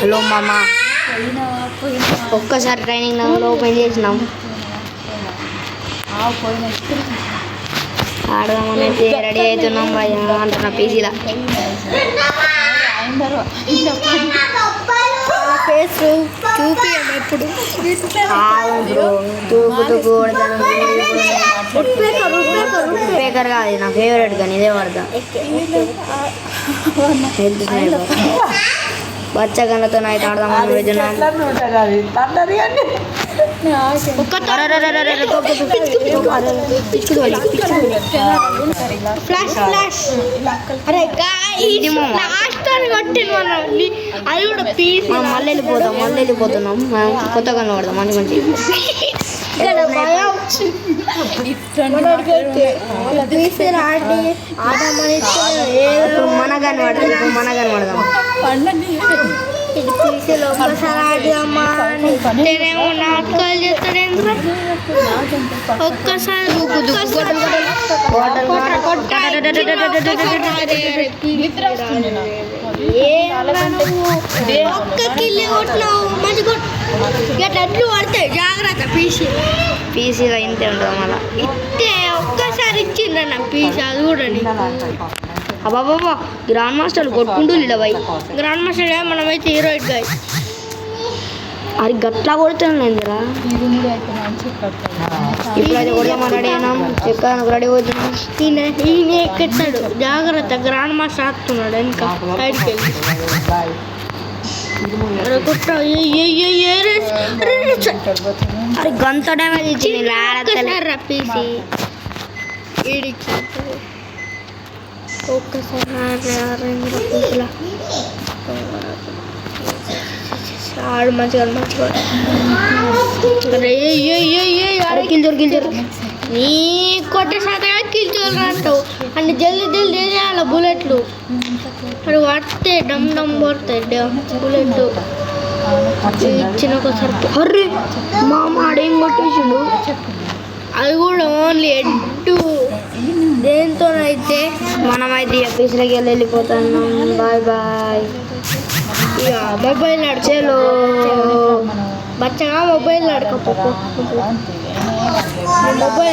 Hello మామ, ఒక్కసారి training open చేసినాం, ఆడదామని అయితే రెడీ అవుతున్నాం భయ అంటున్నా పీసీలా. చూపియం ఎప్పుడు పేకర్ కాదు నా ఫేవరెట్ కానీ ఇదే వాడతా. బచ్చగన్లతో అయితే ఆడదామని వెళ్తున్నాం. మళ్ళీ వెళ్ళిపోతున్నాం, కొత్తగా వాడదాం మంచి మంచి. మనగాని వాడదాం ఒక్కసారి ఒక్క కిల్లి కొట్టినావు మంచి ఎట్లు పడతాయి జాగ్రత్త. పీసీలో ఇంతే ఉంటుంది మళ్ళీ ఇస్తే ఒక్కసారి ఇచ్చిండ్ర నా పీసీ అది కూడా. అబ్బాబా గ్రాండ్ మాస్టర్లు కొట్టుకుంటూ లేవై. గ్రాండ్ మాస్టర్ మనమైతే హీరోయిడ్ గా అది గట్లా కొడుతున్నారా. ఇప్పుడైతే కొడదామని రెడీ అయినాం, చెక్కడానికి రెడీ అవుతున్నాం. ఈయన ఎక్కెత్తాడు జాగ్రత్త, గ్రాండ్ మాస్టర్ ఆడుతున్నాడు ఇంకా సైడ్కి వెళ్ళి. అది గంత డ్యామేజ్ ఇచ్చింది పీసీ ఈడికి. ఒక్కసారి ఆడు మంచిగా కిల్చోరు నీ కొట్టే శాతం కిల్చోరు అంటావు అంటే జల్దీ వేసేయాలి బుల్లెట్లు. అది పడితే డమ్ డమ్ పడతాయి బుల్లెట్ ఇచ్చిన ఒకసారి. అర్రే మామ ఆడేం కొట్టేసిండు, అది కూడా ఓన్లీ ఎడ్డు. దేంతోనైతే మనమైతే ఆఫీసులకి వెళ్ళిపోతున్నాం. Bye bye. ఇక మొబైల్ నడిచేలో బచ్చగా మొబైల్ నడకపో మొబైల్